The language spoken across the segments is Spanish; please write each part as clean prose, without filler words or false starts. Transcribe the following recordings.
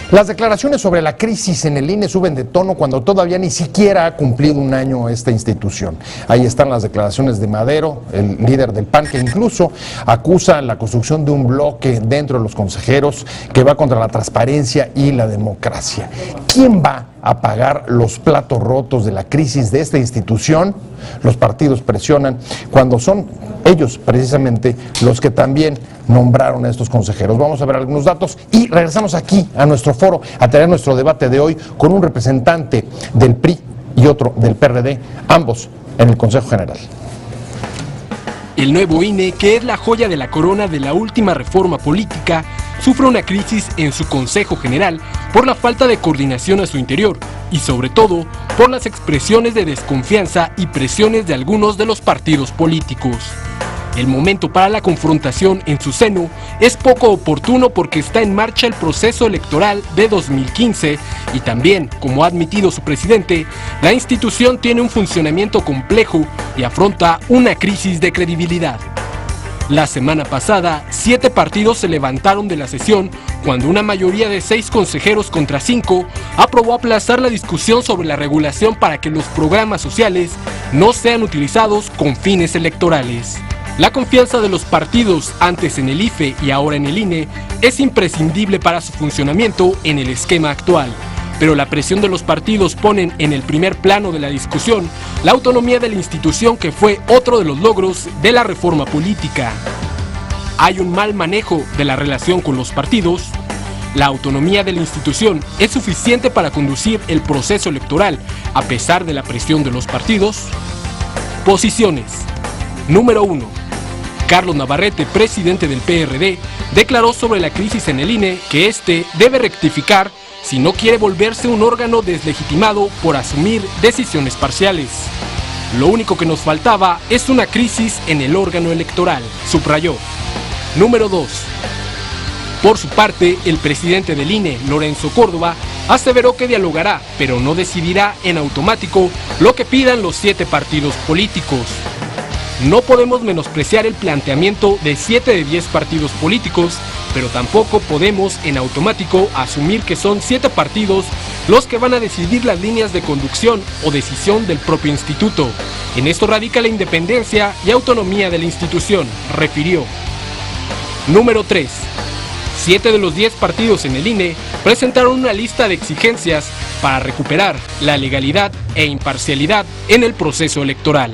Las declaraciones sobre la crisis en el INE suben de tono cuando todavía ni siquiera ha cumplido un año esta institución. Ahí están las declaraciones de Madero, el líder del PAN, que incluso acusa la construcción de un bloque dentro de los consejeros que va contra la transparencia y la democracia. ¿Quién va a pagar los platos rotos de la crisis de esta institución? Los partidos presionan cuando son ellos precisamente los que también nombraron a estos consejeros. Vamos a ver algunos datos y regresamos aquí a nuestro foro a tener nuestro debate de hoy con un representante del PRI y otro del PRD, ambos en el Consejo General. El nuevo INE, que es la joya de la corona de la última reforma política, sufre una crisis en su Consejo General por la falta de coordinación a su interior y sobre todo por las expresiones de desconfianza y presiones de algunos de los partidos políticos. El momento para la confrontación en su seno es poco oportuno porque está en marcha el proceso electoral de 2015 y también, como ha admitido su presidente, la institución tiene un funcionamiento complejo y afronta una crisis de credibilidad. La semana pasada, 7 partidos se levantaron de la sesión cuando una mayoría de 6 consejeros contra 5 aprobó aplazar la discusión sobre la regulación para que los programas sociales no sean utilizados con fines electorales. La confianza de los partidos, antes en el IFE y ahora en el INE, es imprescindible para su funcionamiento en el esquema actual. Pero la presión de los partidos ponen en el primer plano de la discusión la autonomía de la institución, que fue otro de los logros de la reforma política. Hay un mal manejo de la relación con los partidos. La autonomía de la institución es suficiente para conducir el proceso electoral a pesar de la presión de los partidos. Posiciones. Número 1. Carlos Navarrete, presidente del PRD, declaró sobre la crisis en el INE que este debe rectificar si no quiere volverse un órgano deslegitimado por asumir decisiones parciales. Lo único que nos faltaba es una crisis en el órgano electoral, subrayó. Número 2. Por su parte, el presidente del INE, Lorenzo Córdoba, aseveró que dialogará, pero no decidirá en automático lo que pidan los 7 partidos políticos. No podemos menospreciar el planteamiento de 7 de 10 partidos políticos, pero tampoco podemos en automático asumir que son 7 partidos los que van a decidir las líneas de conducción o decisión del propio instituto. En esto radica la independencia y autonomía de la institución, refirió. Número 3. 7 de los 10 partidos en el INE presentaron una lista de exigencias para recuperar la legalidad e imparcialidad en el proceso electoral.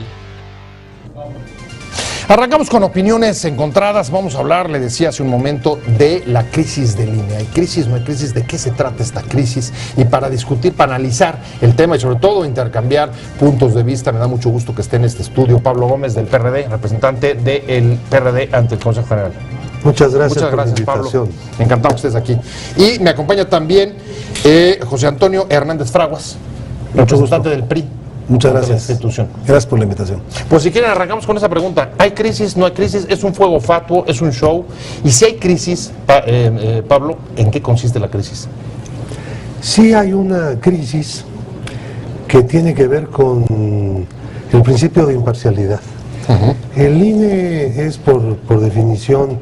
Arrancamos con opiniones encontradas. Vamos a hablar, le decía hace un momento, de la crisis del INE. ¿Hay crisis, no hay crisis? ¿De qué se trata esta crisis? Y para discutir, para analizar el tema y sobre todo intercambiar puntos de vista, me da mucho gusto que esté en este estudio Pablo Gómez del PRD, representante del PRD ante el Consejo General. Muchas gracias por la invitación. Pablo. Encantado que estés aquí. Y me acompaña también José Antonio Hernández Fraguas, representante del PRI. Muchas gracias. Institución. Gracias por la invitación. Pues si quieren arrancamos con esa pregunta. ¿Hay crisis? ¿No hay crisis? ¿Es un fuego fatuo? ¿Es un show? Y si hay crisis, Pablo, ¿en qué consiste la crisis? Sí hay una crisis que tiene que ver con el principio de imparcialidad. El INE es por definición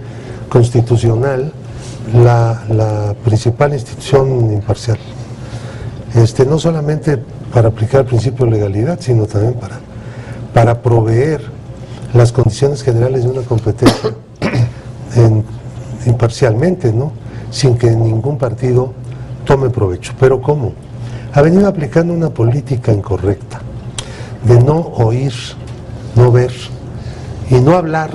constitucional la principal institución imparcial. No solamente para aplicar el principio de legalidad, sino también para proveer las condiciones generales de una competencia imparcialmente, ¿no? Sin que ningún partido tome provecho. ¿Pero cómo? Ha venido aplicando una política incorrecta de no oír, no ver y no hablar,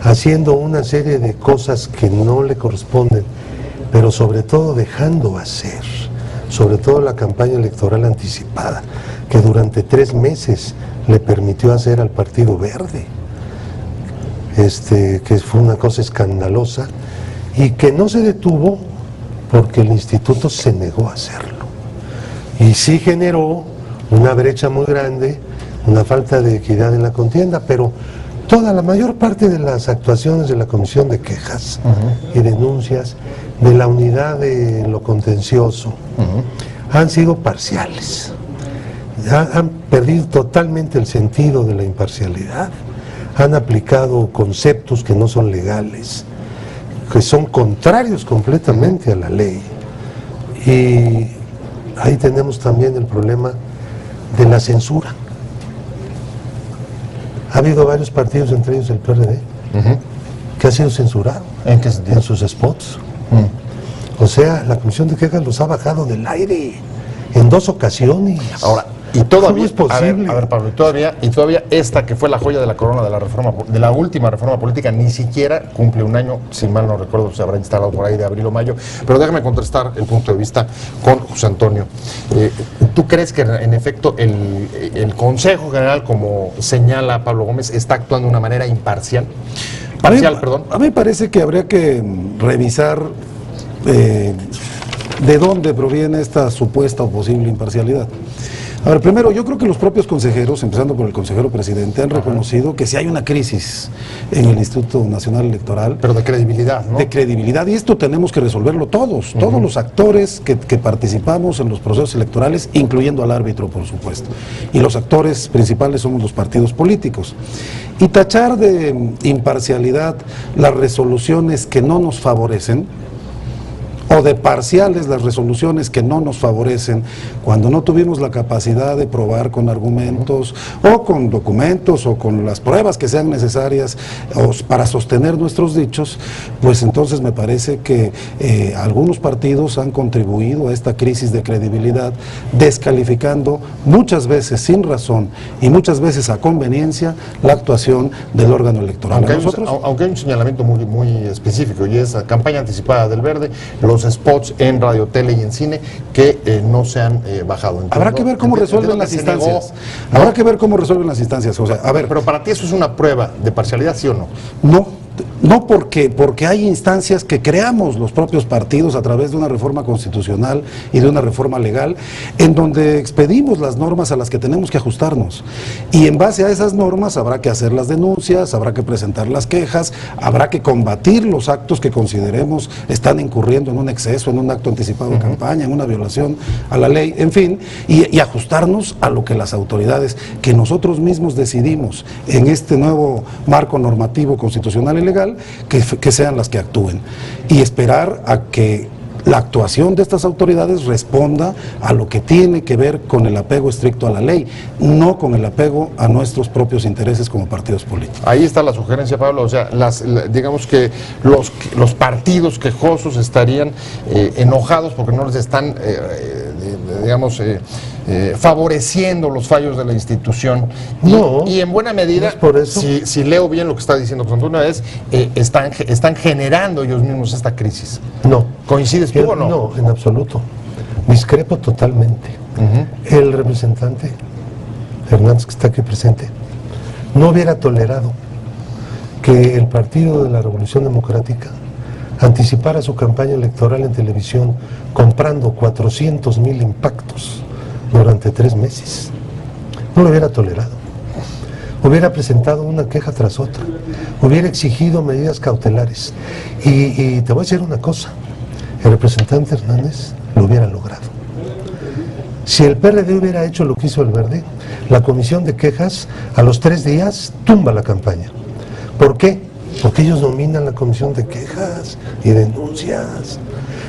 haciendo una serie de cosas que no le corresponden, pero sobre todo dejando hacer. Sobre todo la campaña electoral anticipada, que durante 3 meses le permitió hacer al Partido Verde, que fue una cosa escandalosa, y que no se detuvo porque el instituto se negó a hacerlo. Y sí generó una brecha muy grande, una falta de equidad en la contienda, pero la mayor parte de las actuaciones de la Comisión de Quejas y Denuncias, de la unidad de lo contencioso, han sido parciales. Han perdido totalmente el sentido de la imparcialidad. Han aplicado conceptos que no son legales, que son contrarios completamente a la ley. Y ahí tenemos también el problema de la censura. Ha habido varios partidos, entre ellos el PRD, que ha sido censurado. ¿En qué sentido? En sus spots. O sea, la Comisión de Quejas los ha bajado del aire en 2 ocasiones. Ahora, y todavía, ¿cómo es posible? a ver, Pablo, y todavía esta que fue la joya de la corona de la reforma, de la última reforma política, ni siquiera cumple un año, si mal no recuerdo, se habrá instalado por ahí de abril o mayo. Pero déjame contrastar el punto de vista con José Antonio. ¿Tú crees que en efecto el Consejo General, como señala Pablo Gómez, está actuando de una manera imparcial? A mí me parece que habría que revisar de dónde proviene esta supuesta o posible imparcialidad. A ver, primero, yo creo que los propios consejeros, empezando por el consejero presidente, han reconocido que si hay una crisis en el Instituto Nacional Electoral. Pero de credibilidad, ¿no? De credibilidad, y esto tenemos que resolverlo todos los actores que participamos en los procesos electorales, incluyendo al árbitro, por supuesto. Y los actores principales somos los partidos políticos. Y tachar de imparcialidad las resoluciones que no nos favorecen, o de parciales las resoluciones que no nos favorecen, cuando no tuvimos la capacidad de probar con argumentos o con documentos o con las pruebas que sean necesarias para sostener nuestros dichos, pues entonces me parece que algunos partidos han contribuido a esta crisis de credibilidad, descalificando muchas veces sin razón y muchas veces a conveniencia la actuación del órgano electoral. Aunque hay un señalamiento muy específico, y es la campaña anticipada del Verde, los spots en radio, tele y en cine que no se han bajado. Entonces, habrá que ver cómo resuelven las instancias. Habrá que ver cómo resuelven las instancias. O sea, a ver. Pero para ti eso es una prueba de parcialidad, ¿sí o no? No porque hay instancias que creamos los propios partidos a través de una reforma constitucional y de una reforma legal, en donde expedimos las normas a las que tenemos que ajustarnos. Y en base a esas normas habrá que hacer las denuncias, habrá que presentar las quejas, habrá que combatir los actos que consideremos están incurriendo en un exceso, en un acto anticipado de campaña, en una violación a la ley, en fin, y ajustarnos a lo que las autoridades que nosotros mismos decidimos en este nuevo marco normativo constitucional y legal, que sean las que actúen, y esperar a que la actuación de estas autoridades responda a lo que tiene que ver con el apego estricto a la ley, no con el apego a nuestros propios intereses como partidos políticos. Ahí está la sugerencia, Pablo. O sea, digamos que los partidos quejosos estarían enojados porque no les están, favoreciendo los fallos de la institución. No, y en buena medida, no es por eso. Si leo bien lo que está diciendo José Antonio, están generando ellos mismos esta crisis. No. ¿Coincides tú o no? No, en absoluto. Discrepo totalmente. El representante Hernández, que está aquí presente, no hubiera tolerado que el Partido de la Revolución Democrática anticipara su campaña electoral en televisión comprando 400,000 impactos durante 3 meses. No lo hubiera tolerado. Hubiera presentado una queja tras otra, hubiera exigido medidas cautelares. Y te voy a decir una cosa, el representante Hernández lo hubiera logrado. Si el PRD hubiera hecho lo que hizo el Verde, la comisión de quejas a los 3 días tumba la campaña. ¿Por qué? Porque ellos dominan la comisión de quejas y denuncias.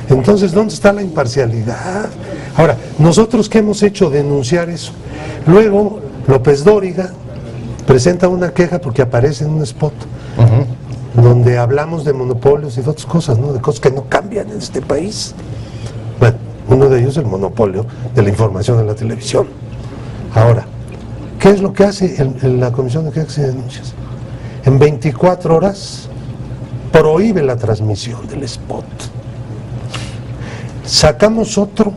Entonces, ¿dónde está la imparcialidad? Ahora, ¿nosotros qué hemos hecho? Denunciar eso. Luego, López Dóriga presenta una queja porque aparece en un spot donde hablamos de monopolios y de otras cosas, ¿no? De cosas que no cambian en este país. Bueno, uno de ellos es el monopolio de la información en la televisión. Ahora, ¿qué es lo que hace la Comisión de Quejas y Denuncias? En 24 horas prohíbe la transmisión del spot. Sacamos otro.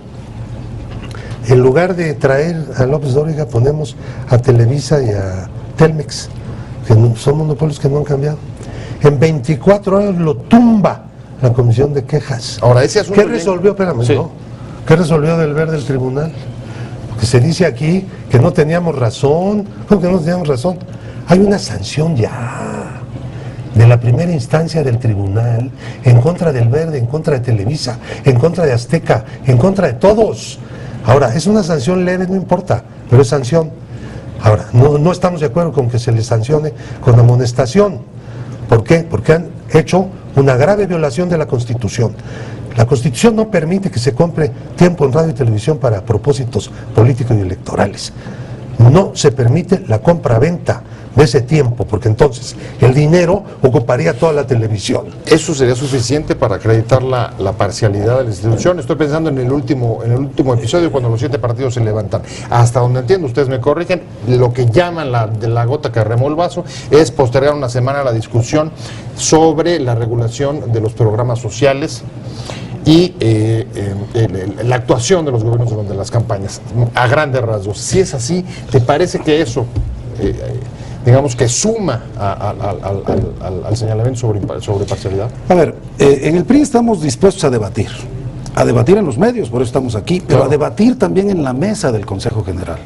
En lugar de traer a López Dóriga, ponemos a Televisa y a Telmex, que son monopolios que no han cambiado. En 24 horas lo tumba la comisión de quejas. Ahora, ese asunto. ¿Qué resolvió? Espérame, sí. ¿no? ¿Qué resolvió del Verde el tribunal? Porque se dice aquí que no teníamos razón. ¿Cómo que no teníamos razón? Hay una sanción ya de la primera instancia del tribunal en contra del Verde, en contra de Televisa, en contra de Azteca, en contra de todos. Ahora, es una sanción leve, no importa, pero es sanción. Ahora, no estamos de acuerdo con que se les sancione con amonestación. ¿Por qué? Porque han hecho una grave violación de la Constitución. La Constitución no permite que se compre tiempo en radio y televisión para propósitos políticos y electorales. No se permite la compra-venta de ese tiempo, porque entonces el dinero ocuparía toda la televisión. ¿Eso sería suficiente para acreditar la parcialidad de la institución? Estoy pensando en el último episodio, cuando los 7 partidos se levantan. Hasta donde entiendo, ustedes me corrigen, lo que llaman de la gota que remó el vaso es postergar una semana la discusión sobre la regulación de los programas sociales y la actuación de los gobiernos durante las campañas, a grandes rasgos. Si es así, ¿te parece que eso, digamos que suma al señalamiento sobre parcialidad? A ver, en el PRI estamos dispuestos a debatir en los medios, por eso estamos aquí, pero a debatir también en la mesa del Consejo General.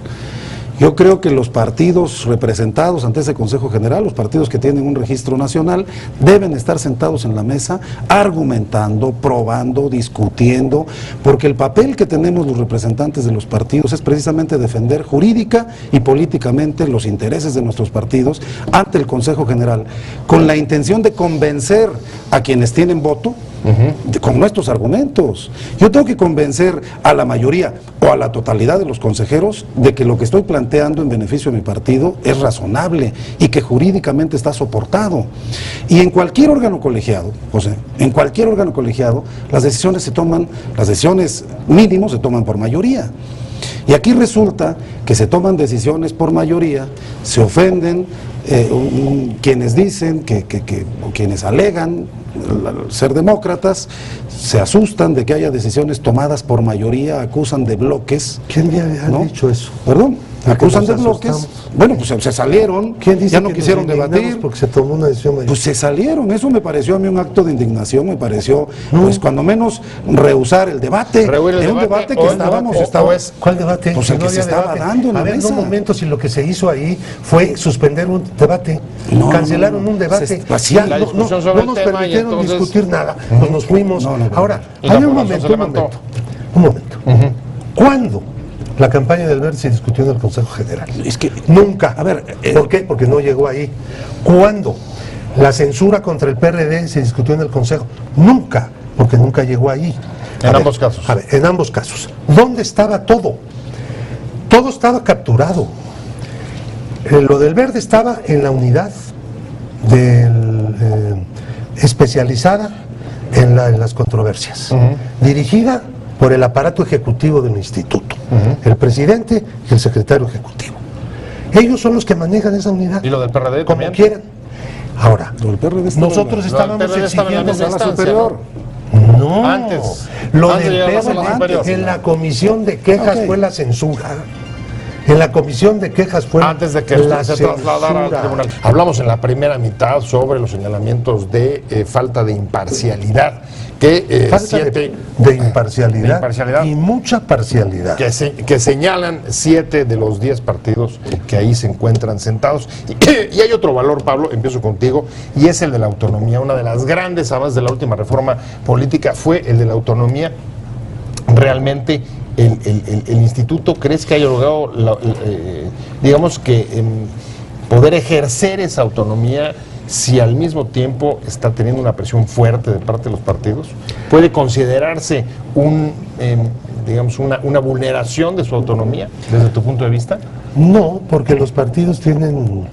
Yo creo que los partidos representados ante ese Consejo General, los partidos que tienen un registro nacional, deben estar sentados en la mesa argumentando, probando, discutiendo, porque el papel que tenemos los representantes de los partidos es precisamente defender jurídica y políticamente los intereses de nuestros partidos ante el Consejo General, con la intención de convencer a quienes tienen voto con nuestros argumentos. Yo tengo que convencer a la mayoría o a la totalidad de los consejeros de que lo que estoy planteando en beneficio de mi partido es razonable y que jurídicamente está soportado. Y en cualquier órgano colegiado, José, en cualquier órgano colegiado, las decisiones mínimos se toman por mayoría. Y aquí resulta que se toman decisiones por mayoría, se ofenden quienes dicen o quienes alegan ser demócratas, se asustan de que haya decisiones tomadas por mayoría, acusan de bloques. ¿Quién ha dicho eso? ¿Perdón? Acusan de bloques. Bueno, pues se salieron, ya no quisieron debatir. Porque se tomó una decisión mayor. Pues se salieron, eso me pareció a mí un acto de indignación, me pareció, pues cuando menos rehusar el debate. Era un debate que estábamos. ¿Cuál debate? Pues el que se estaba dando en la mesa. A ver, no momentos, y lo que se hizo ahí fue suspender un debate. Cancelaron un debate. No nos permitieron discutir nada. Pues nos fuimos. Ahora, hay un momento. ¿Cuándo la campaña del Verde se discutió en el Consejo General? Es que nunca. A ver, ¿por qué? Porque no llegó ahí. ¿Cuándo la censura contra el PRD se discutió en el Consejo? Nunca, porque nunca llegó ahí. En ambos casos. A ver, en ambos casos. ¿Dónde estaba todo? Todo estaba capturado. Lo del Verde estaba en la unidad especializada en las controversias, dirigida por el aparato ejecutivo del instituto, el presidente y el secretario ejecutivo. Ellos son los que manejan esa unidad. ¿Y lo del PRD como también? quieran. Ahora, nosotros estábamos exigiendo la superior. No, antes. Lo Antes de del llegar a la superior. PRD en la comisión de quejas fue la censura. En la comisión de quejas fue antes de que se trasladara al tribunal. Hablamos en la primera mitad sobre los señalamientos de falta de imparcialidad. Falta de imparcialidad y mucha parcialidad. Que señalan 7 de los 10 partidos que ahí se encuentran sentados. Y hay otro valor, Pablo, empiezo contigo, y es el de la autonomía. Una de las grandes avances de la última reforma política fue el de la autonomía. Realmente el instituto, ¿crees que haya logrado, digamos que poder ejercer esa autonomía si al mismo tiempo está teniendo una presión fuerte de parte de los partidos? ¿Puede considerarse una vulneración de su autonomía desde tu punto de vista? No, porque los partidos tienen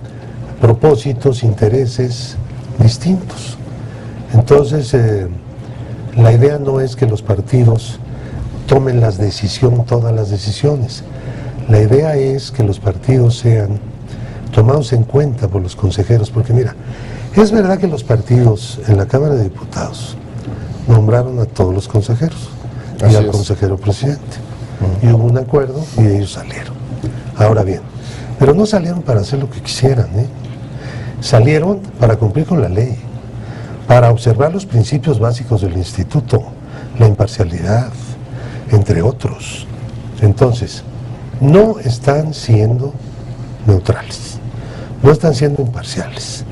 propósitos, intereses distintos. Entonces, la idea no es que los partidos tomen todas las decisiones. La idea es que los partidos sean tomados en cuenta por los consejeros, porque mira, es verdad que los partidos en la Cámara de Diputados nombraron a todos los consejeros y al consejero presidente, y hubo un acuerdo y ellos salieron. Ahora bien, pero no salieron para hacer lo que quisieran, salieron para cumplir con la ley, para observar los principios básicos del instituto, la imparcialidad, entre otros. Entonces, no están siendo neutrales, no están siendo imparciales,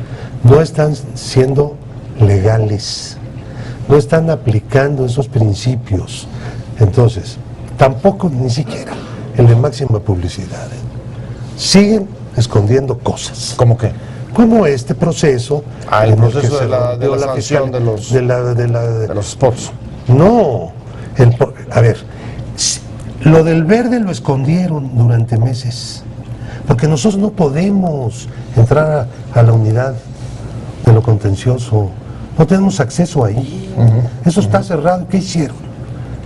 no están siendo legales, no están aplicando esos principios. Entonces, tampoco ni siquiera el de máxima publicidad. Siguen escondiendo cosas. ¿Cómo qué? Como este proceso. El proceso de la sanción de los spots. No, a ver, lo del verde lo escondieron durante meses, porque nosotros no podemos entrar a la unidad de lo contencioso, no tenemos acceso ahí, eso está cerrado. ¿Qué hicieron?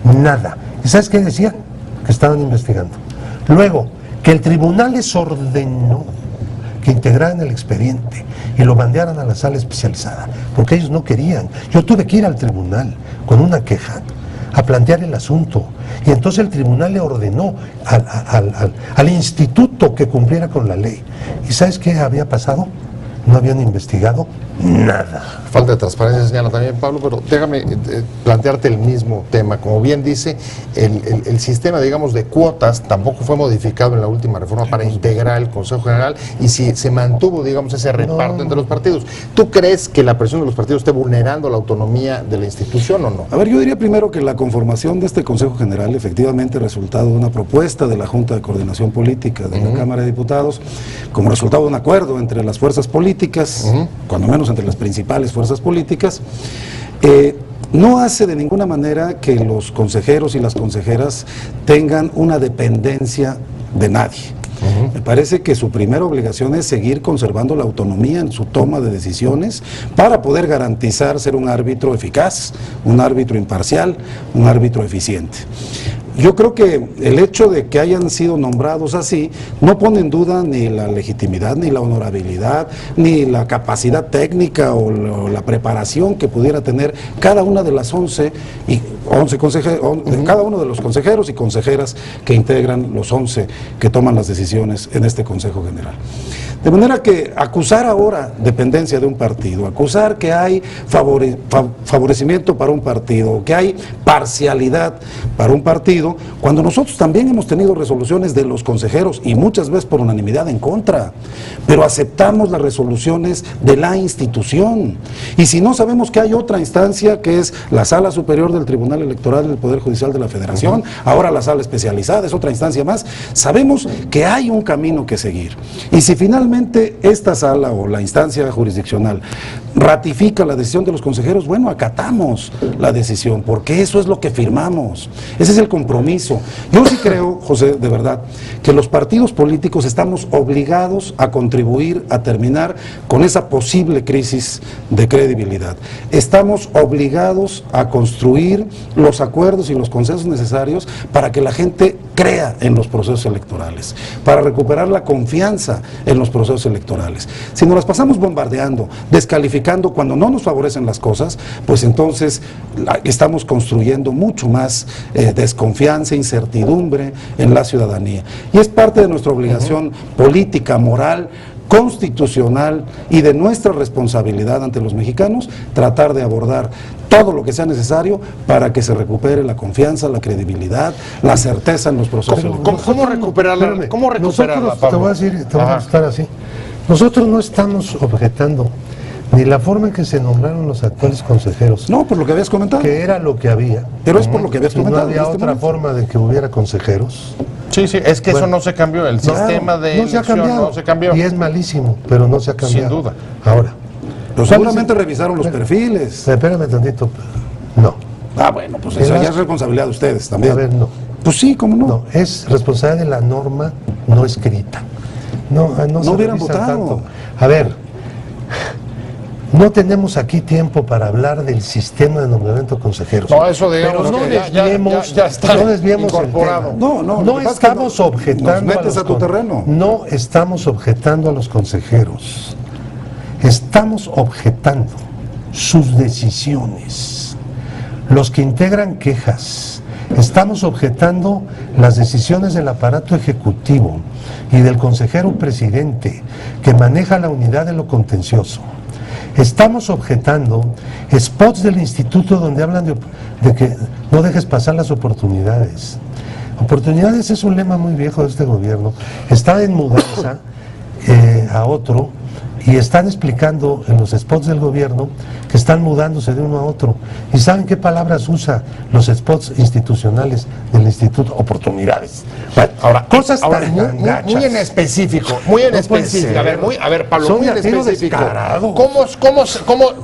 Nada. ¿Y sabes qué decían? Que estaban investigando. Luego, que el tribunal les ordenó que integraran el expediente y lo mandaran a la sala especializada, porque ellos no querían. Yo tuve que ir al tribunal con una queja a plantear el asunto, y entonces el tribunal le ordenó al instituto que cumpliera con la ley. ¿Y sabes qué había pasado? No habían investigado nada. Falta de transparencia señala también Pablo, pero déjame plantearte el mismo tema. Como bien dice, el sistema, digamos, de cuotas tampoco fue modificado en la última reforma para integrar el Consejo General, y si se mantuvo, digamos, ese reparto entre los partidos. ¿Tú crees que la presión de los partidos esté vulnerando la autonomía de la institución o no? A ver, yo diría primero que la conformación de este Consejo General efectivamente es resultado de una propuesta de la Junta de Coordinación Política de la Cámara de Diputados, como resultado de un acuerdo entre las fuerzas políticas, cuando menos entre las principales fuerzas políticas. No hace de ninguna manera que los consejeros y las consejeras tengan una dependencia de nadie. Me parece que su primera obligación es seguir conservando la autonomía en su toma de decisiones para poder garantizar ser un árbitro eficaz, un árbitro imparcial, un árbitro eficiente. Yo creo que el hecho de que hayan sido nombrados así no pone en duda ni la legitimidad, ni la honorabilidad, ni la capacidad técnica o la preparación que pudiera tener cada una de las 11 consejeros, cada uno de los consejeros y consejeras que integran los 11 que toman las decisiones en este Consejo General. De manera que acusar ahora dependencia de un partido, acusar que hay favorecimiento para un partido, que hay parcialidad para un partido, cuando nosotros también hemos tenido resoluciones de los consejeros y muchas veces por unanimidad en contra, pero aceptamos las resoluciones de la institución. Y si no, sabemos que hay otra instancia que es la Sala Superior del Tribunal Electoral del Poder Judicial de la Federación, ahora la Sala Especializada, es otra instancia más. Sabemos que hay un camino que seguir. Y si finalmente esta sala o la instancia jurisdiccional ratifica la decisión de los consejeros, bueno, acatamos la decisión, porque eso es lo que firmamos, ese es el compromiso. Yo sí creo, José, de verdad, que los partidos políticos estamos obligados a contribuir a terminar con esa posible crisis de credibilidad. Estamos obligados a construir los acuerdos y los consensos necesarios para que la gente crea en los procesos electorales, para recuperar la confianza en los procesos electorales. Si nos las pasamos bombardeando, descalificando cuando no nos favorecen las cosas, pues entonces estamos construyendo mucho más desconfianza, incertidumbre en la ciudadanía. Y es parte de nuestra obligación política, moral, constitucional y de nuestra responsabilidad ante los mexicanos, tratar de abordar todo lo que sea necesario para que se recupere la confianza, la credibilidad, la certeza en los procesos electorales. ¿Cómo recuperarla? ¿Cómo recuperarla, nosotros, te voy a decir, te voy a estar así. Nosotros no estamos objetando ni la forma en que se nombraron los actuales consejeros. No, por lo que habías comentado. Que era lo que había. Pero es por lo que habías comentado. No había otra forma de que hubiera consejeros. Sí, es que eso no se cambió, el sistema de elección no se cambió. Y es malísimo, pero no se ha cambiado. Sin duda. Ahora. Pero seguramente revisaron los perfiles. Espérame tantito. No. Ah, bueno, pues eso ya es responsabilidad de ustedes también. A ver, no. Pues sí, ¿cómo no? No, es responsabilidad de la norma no escrita. No hubieran votado. Tanto. A ver, no tenemos aquí tiempo para hablar del sistema de nombramiento de consejeros. No, eso digamos pero no que desviemos, ya está no desviemos incorporado. el tema. No estamos objetando. Nos metes a tu terreno. No estamos objetando a los consejeros. Estamos objetando sus decisiones. Los que integran quejas. Estamos objetando las decisiones del aparato ejecutivo y del consejero presidente que maneja la unidad de lo contencioso. Estamos objetando spots del instituto donde hablan de que no dejes pasar las oportunidades. Oportunidades es un lema muy viejo de este gobierno. Está en mudanza a otro y están explicando en los spots del gobierno que están mudándose de uno a otro. ¿Y saben qué palabras usa los spots institucionales del instituto? Oportunidades. Bueno, Ahora, cosas ahora, tan muy gachas. en específico, muy en No puede específico. ser. A ver, Pablo, Son muy en de tiro específico. descarado.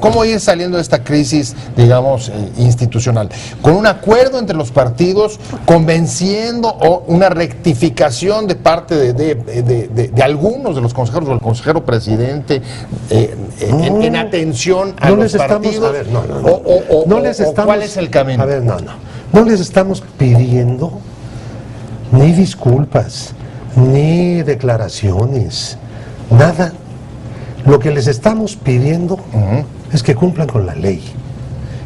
¿Cómo ir saliendo de esta crisis, digamos, institucional? Con un acuerdo entre los partidos, convenciendo o una rectificación de parte de algunos de los consejeros o el consejero presidente en atención a No los les estamos, partidos. a ver, no. No les estamos, ¿cuál es el camino? A ver, no les estamos pidiendo ni disculpas, ni declaraciones, nada. Lo que les estamos pidiendo es que cumplan con la ley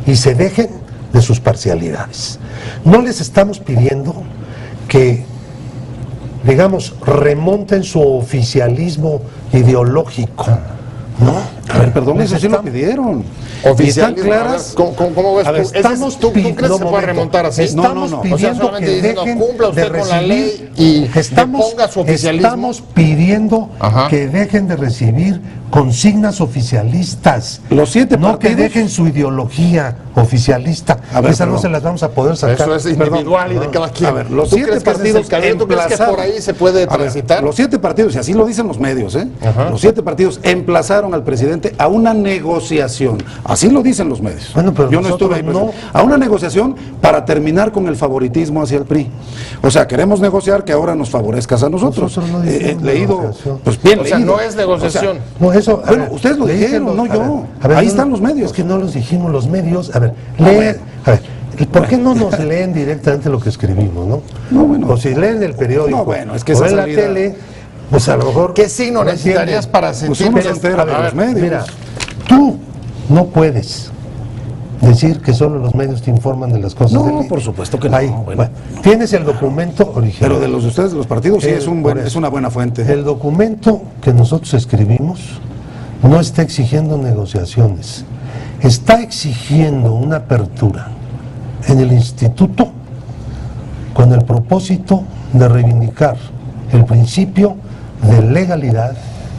y se dejen de sus parcialidades. No les estamos pidiendo que, digamos, remonten su oficialismo ideológico. No, A ver, perdón, les eso sí lo estamos- pidieron. Oficialismo, Y están claras. a ver, ¿cómo ves A ver, tú? ¿Tú crees que se puede remontar así? Estamos O sea, pidiendo solamente que diciendo, dejen cumpla de usted con la recibir, ley y ponga su oficialismo. Estamos pidiendo Ajá. que dejen de recibir consignas oficialistas. Los 7 no que partidos- dejen su ideología oficialista. A ver, Esa no perdón. se las vamos a poder sacar. Eso es individual y de cada quien. A ver, los ¿Tú 7 crees que ese es el partidos camino? ¿Tú crees que emplazaron- por ahí se puede A ver, transitar? los 7 partidos, y así lo dicen los medios, Ajá. los 7 partidos emplazaron al presidente a una negociación. Así lo dicen los medios. Bueno, pero yo no estuve ahí nosotros presente. A una negociación para terminar con el favoritismo hacia el PRI. O sea, queremos negociar que ahora nos favorezcas a nosotros. Nosotros no dijimos leído, negociación. pues bien O sea, leído. no es negociación. No, eso. Bueno, ustedes lo dijeron, no yo. Ahí están los medios. Es que no los dijimos los medios. A ver, bueno. a ver, ¿por qué no nos leen directamente lo que escribimos, no? No, bueno. O si leen el periódico, No, bueno, es que o esa ven la salida- tele, pues a lo mejor. ¿Qué signo no necesitarías entienden. para Pues sentir uno que se entera de los medios. Mira, tú no puedes decir que solo los medios te informan de las cosas. No, del INE. por supuesto que no, Ahí, bueno. tienes el documento original. Pero de los de ustedes, de los partidos, sí El- es, por eso. es una buena fuente. El documento que nosotros escribimos no está exigiendo negociaciones, está exigiendo una apertura en el instituto con el propósito de reivindicar el principio de legalidad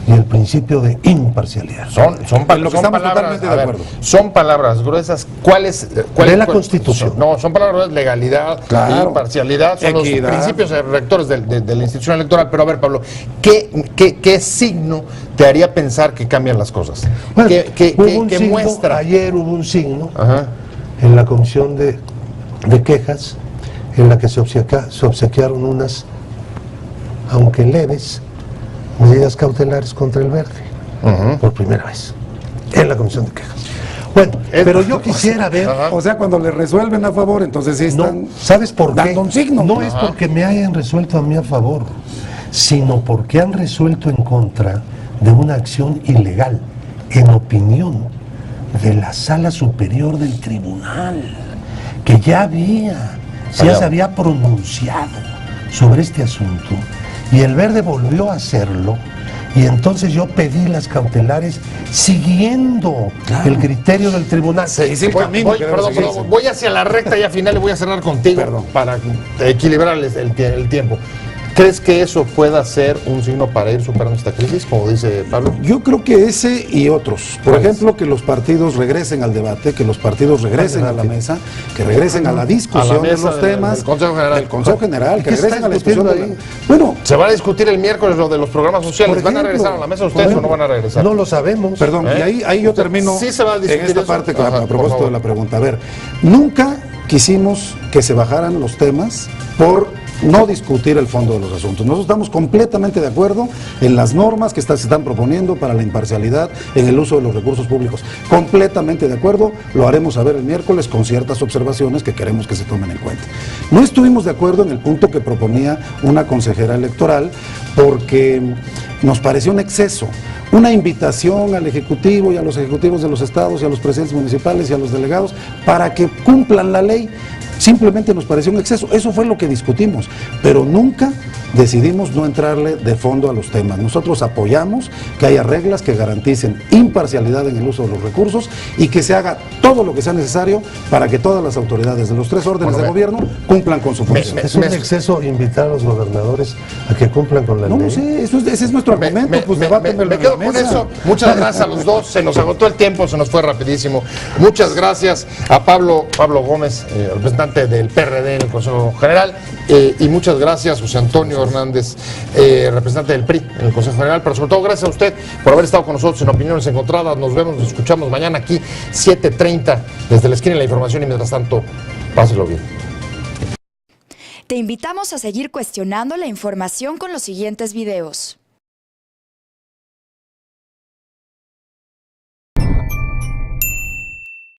y el principio de imparcialidad. Son En lo que son estamos palabras, totalmente de a ver, acuerdo. son palabras gruesas. ¿Cuáles? De la Constitución. No, son palabras gruesas, legalidad, Claro. imparcialidad, son Equidad. los principios rectores de la institución electoral. Pero a ver, Pablo, ¿qué signo te haría pensar que cambian las cosas? Bueno, ¿Qué hubo un signo, muestra? ayer hubo un signo Ajá. en la comisión de quejas en la que se obsequiaron unas, aunque leves, medidas cautelares contra el verde, por primera vez, en la comisión de quejas. Bueno, pero yo quisiera ver, Ajá. O sea, cuando le resuelven a favor, entonces sí están no, ¿sabes por qué? dando un signo. No es porque me hayan resuelto a mí a favor, sino porque han resuelto en contra de una acción ilegal, en opinión de la Sala Superior del Tribunal, que ya se había pronunciado sobre este asunto, y el Verde volvió a hacerlo, y entonces yo pedí las cautelares siguiendo el criterio del tribunal. Sí, el camino que debe Perdón, seguirse. voy hacia la recta ya final y voy a cerrar contigo Perdón. para equilibrar el tiempo. ¿Crees que eso pueda ser un signo para ir superando esta crisis, como dice Pablo? Yo creo que ese y otros. Por ¿Cuáles? ejemplo, que los partidos regresen al debate, que los partidos regresen a la mesa, que regresen a la discusión de mesa los temas. del Consejo General. Del Consejo General, ¿Y que qué se regresen está a la discusión de discutiendo Bueno, Se van a discutir el miércoles lo de los programas sociales. Por ¿Van a ejemplo, regresar a la mesa ustedes o no van a regresar? No lo sabemos. perdón, ¿Eh? y ahí yo termino Sí se va a en discutir esta eso. parte que, Ajá, a por propósito favor. de la pregunta. A ver, nunca quisimos que se bajaran los temas por no discutir el fondo de los asuntos. Nosotros estamos completamente de acuerdo en las normas que se están proponiendo para la imparcialidad en el uso de los recursos públicos. Completamente de acuerdo, lo haremos saber el miércoles con ciertas observaciones que queremos que se tomen en cuenta. No estuvimos de acuerdo en el punto que proponía una consejera electoral porque nos pareció un exceso. Una invitación al Ejecutivo y a los ejecutivos de los estados y a los presidentes municipales y a los delegados para que cumplan la ley. simplemente nos pareció un exceso. Eso fue lo que discutimos, pero nunca decidimos no entrarle de fondo a los temas. Nosotros apoyamos que haya reglas que garanticen imparcialidad en el uso de los recursos y que se haga todo lo que sea necesario para que todas las autoridades de los 3 órdenes de gobierno cumplan con su función. Es un exceso invitar a los gobernadores a que cumplan con la ley. No sé, ese es nuestro argumento, pues debátenmelo me en quedo la con mesa. eso. Muchas gracias a los dos. Se nos agotó el tiempo, se nos fue rapidísimo. Muchas gracias a Pablo Gómez, representante del PRD en el Consejo General, y muchas gracias a José Antonio Hernández, representante del PRI en el Consejo General, pero sobre todo gracias a usted por haber estado con nosotros en Opiniones Encontradas. Nos vemos, nos escuchamos mañana aquí 7:30 desde la esquina de la información y mientras tanto, páselo bien. Te invitamos a seguir cuestionando la información con los siguientes videos.